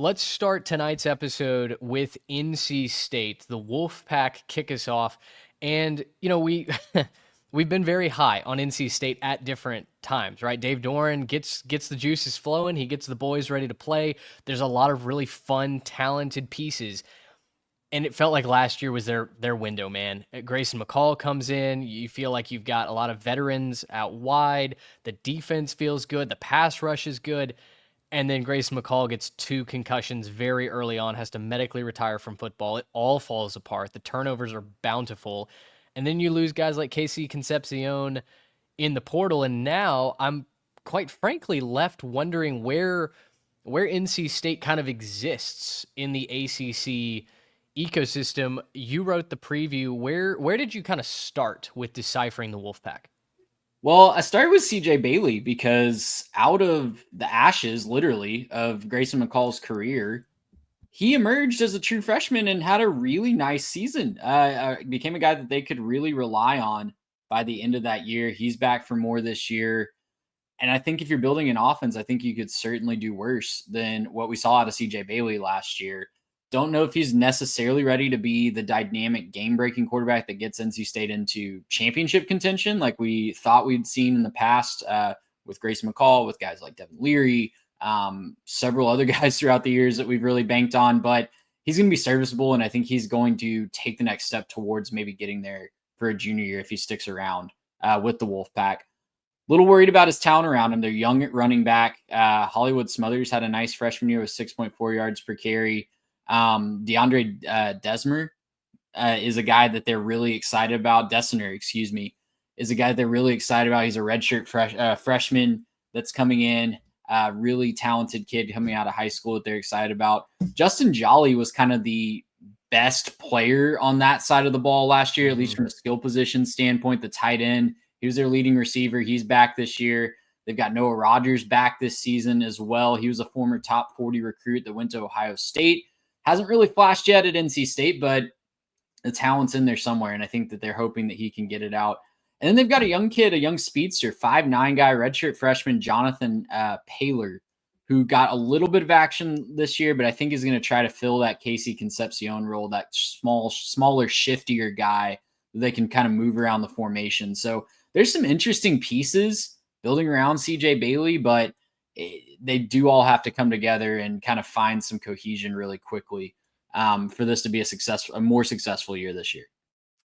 Let's start tonight's episode with NC State. The Wolfpack kick us off. And, we've been very high on NC State at different times, right? Dave Doran gets the juices flowing. He gets the boys ready to play. There's a lot of really fun, talented pieces. And it felt like last year was their window, man. Grayson McCall comes in. You feel like you've got a lot of veterans out wide. The defense feels good. The pass rush is good. And then Grayson McCall gets 2 concussions very early on, has to medically retire from football. It all falls apart. The turnovers are bountiful. And then you lose guys like Casey Concepcion in the portal. And now I'm quite frankly left wondering where NC State kind of exists in the ACC ecosystem. You wrote the preview. Where did you kind of start with deciphering the Wolfpack? Well, I started with CJ Bailey because out of the ashes, literally, of Grayson McCall's career, he emerged as a true freshman and had a really nice season. Became a guy that they could really rely on by the end of that year. He's back for more this year. And I think if you're building an offense, I think you could certainly do worse than what we saw out of CJ Bailey last year. Don't know if he's necessarily ready to be the dynamic game breaking quarterback that gets NC State into championship contention like we thought we'd seen in the past with Grayson McCall, with guys like Devin Leary, several other guys throughout the years that we've really banked on. But he's going to be serviceable, and I think he's going to take the next step towards maybe getting there for a junior year if he sticks around with the Wolfpack. Little worried about his talent around him. They're young at running back. Hollywood Smothers had a nice freshman year with 6.4 yards per carry. DeAndre Desmer is a guy that they're really excited about. Dessner, excuse me, is a guy that they're really excited about. He's a redshirt freshman that's coming in. Really talented kid coming out of high school that they're excited about. Justin Jolly was kind of the best player on that side of the ball last year, at least from a skill position standpoint. The tight end, he was their leading receiver. He's back this year. They've got Noah Rogers back this season as well. He was a former top 40 recruit that went to Ohio State. Hasn't really flashed yet at NC State, but the talent's in there somewhere, and I think that they're hoping that he can get it out. And then they've got a young kid, a young speedster, 5'9" guy, redshirt freshman, Jonathan Paler, who got a little bit of action this year, but I think is going to try to fill that Casey Concepcion role, that smaller, shiftier guy that they can kind of move around the formation. So there's some interesting pieces building around CJ Bailey, but they do all have to come together and kind of find some cohesion really quickly for this to be a more successful year this year.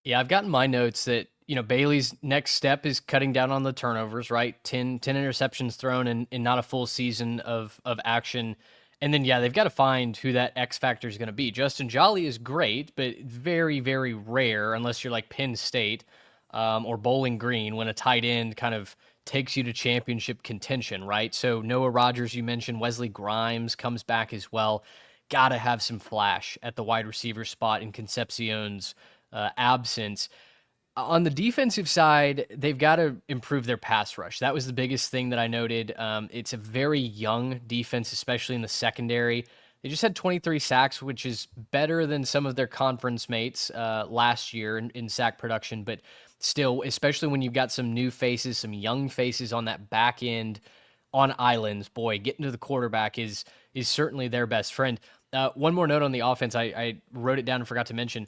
Yeah, I've gotten my notes that, Bailey's next step is cutting down on the turnovers, right? 10 interceptions thrown in not a full season of action. And then, yeah, they've got to find who that X factor is going to be. Justin Jolly is great, but very, very rare unless you're like Penn State or Bowling Green when a tight end kind of takes you to championship contention, right? So Noah Rogers, you mentioned, Wesley Grimes comes back as well. Got to have some flash at the wide receiver spot in Concepcion's absence. On the defensive side, they've got to improve their pass rush. That was the biggest thing that I noted. It's a very young defense, especially in the secondary. They just had 23 sacks, which is better than some of their conference mates last year in sack production. But still, especially when you've got some new faces, some young faces on that back end on islands, boy, getting to the quarterback is certainly their best friend. One more note on the offense. I wrote it down and forgot to mention.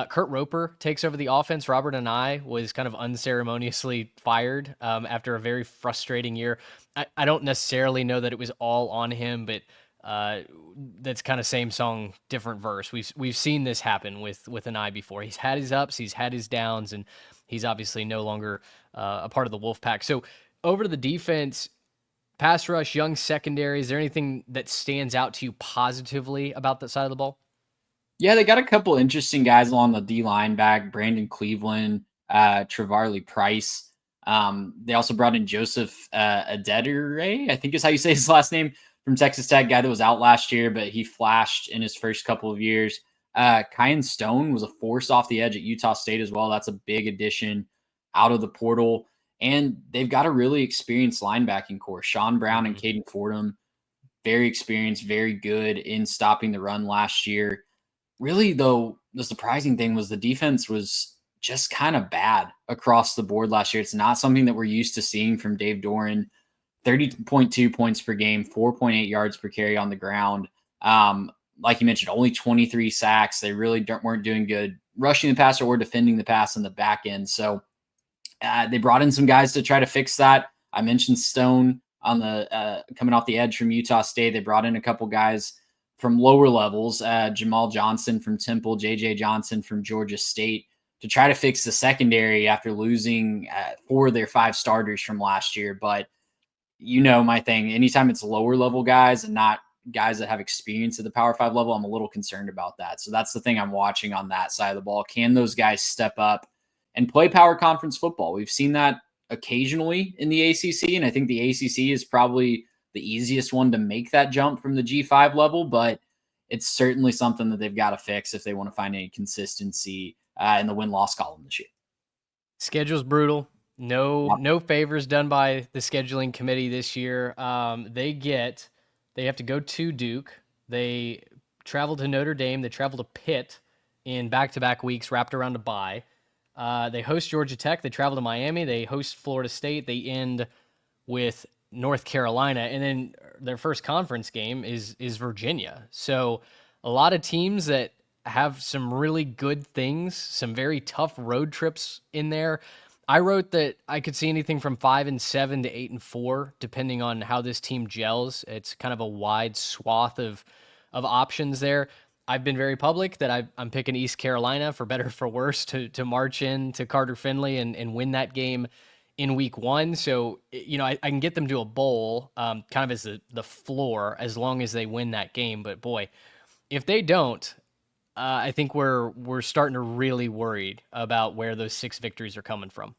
Kurt Roper takes over the offense. Robert and I was kind of unceremoniously fired after a very frustrating year. I don't necessarily know that it was all on him, but that's kind of same song, different verse. We've seen this happen with an eye before. He's had his ups, he's had his downs, and he's obviously no longer a part of the Wolfpack. So over to the defense, pass rush, young secondary. Is there anything that stands out to you positively about that side of the ball? Yeah, they got a couple interesting guys along the D line back, Brandon Cleveland, Trevarley Price. They also brought in Joseph Adedire, I think is how you say his last name, from Texas Tech, guy that was out last year, but he flashed in his first couple of years. Kyan Stone was a force off the edge at Utah State as well. That's a big addition out of the portal. And they've got a really experienced linebacking core. Sean Brown and Caden Fordham, very experienced, very good in stopping the run last year. Really, though, the surprising thing was the defense was just kind of bad across the board last year. It's not something that we're used to seeing from Dave Doran. 30.2 points per game, 4.8 yards per carry on the ground. Like you mentioned, only 23 sacks. They really weren't doing good rushing the passer or defending the pass in the back end. So they brought in some guys to try to fix that. I mentioned Stone on the coming off the edge from Utah State. They brought in a couple guys from lower levels, Jamal Johnson from Temple, JJ Johnson from Georgia State, to try to fix the secondary after losing 4 of their 5 starters from last year. But you know my thing, anytime it's lower level guys and not guys that have experience at the Power 5 level, I'm a little concerned about that. So that's the thing I'm watching on that side of the ball. Can those guys step up and play power conference football? We've seen that occasionally in the ACC, and I think the ACC is probably the easiest one to make that jump from the G5 level, but it's certainly something that they've got to fix if they want to find any consistency in the win-loss column this year. Schedule's brutal. No favors done by the scheduling committee this year. They have to go to Duke. They travel to Notre Dame. They travel to Pitt in back-to-back weeks wrapped around a bye. They host Georgia Tech. They travel to Miami. They host Florida State. They end with North Carolina. And then their first conference game is Virginia. So a lot of teams that have some really good things, some very tough road trips in there. I wrote that I could see anything from 5-7 to 8-4, depending on how this team gels. It's kind of a wide swath of options there. I've been very public that I'm picking East Carolina, for better or for worse, to march in to Carter Finley and win that game in week 1. So, I can get them to a bowl kind of as the floor as long as they win that game. But boy, if they don't, I think we're starting to really worried about where those 6 victories are coming from.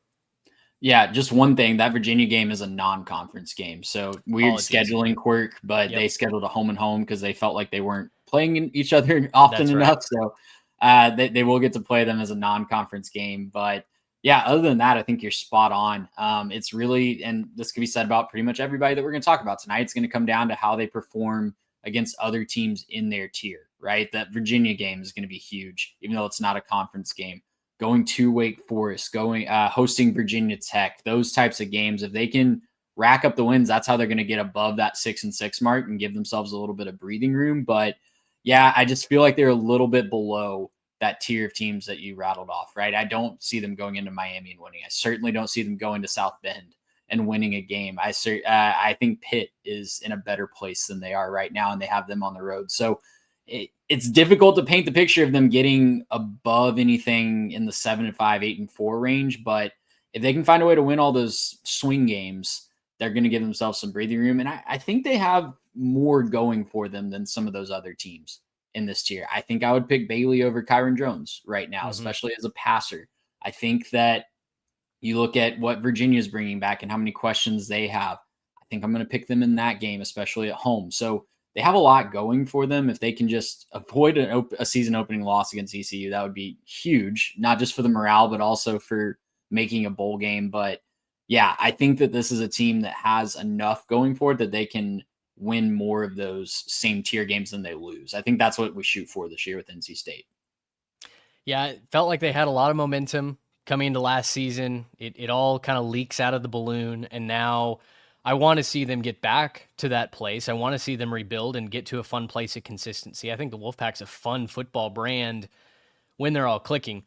Yeah, just one thing, that Virginia game is a non-conference game. So weird scheduling quirk, but they scheduled a home and home because they felt like they weren't playing each other often enough. So they will get to play them as a non-conference game. But yeah, other than that, I think you're spot on. It's really, and this can be said about pretty much everybody that we're going to talk about tonight, it's going to come down to how they perform against other teams in their tier, right? That Virginia game is going to be huge, even though it's not a conference game. Going to Wake Forest, hosting Virginia Tech, those types of games, if they can rack up the wins, that's how they're going to get above that 6-6 mark and give themselves a little bit of breathing room. But yeah, I just feel like they're a little bit below that tier of teams that you rattled off, right? I don't see them going into Miami and winning. I certainly don't see them going to South Bend and winning a game. I think Pitt is in a better place than they are right now, and they have them on the road. So it's difficult to paint the picture of them getting above anything in the 7-5, 8-4 range. But if they can find a way to win all those swing games, they're going to give themselves some breathing room. And I think they have more going for them than some of those other teams in this tier. I think I would pick Bailey over Kyron Jones right now, especially as a passer. I think that you look at what Virginia is bringing back and how many questions they have. I think I'm going to pick them in that game, especially at home. So they have a lot going for them. If they can just avoid a season opening loss against ECU, that would be huge, not just for the morale, but also for making a bowl game. But yeah, I think that this is a team that has enough going for it that they can win more of those same tier games than they lose. I think that's what we shoot for this year with NC State. Yeah, it felt like they had a lot of momentum coming into last season. It all kind of leaks out of the balloon, and now I want to see them get back to that place. I want to see them rebuild and get to a fun place of consistency. I think the Wolfpack's a fun football brand when they're all clicking.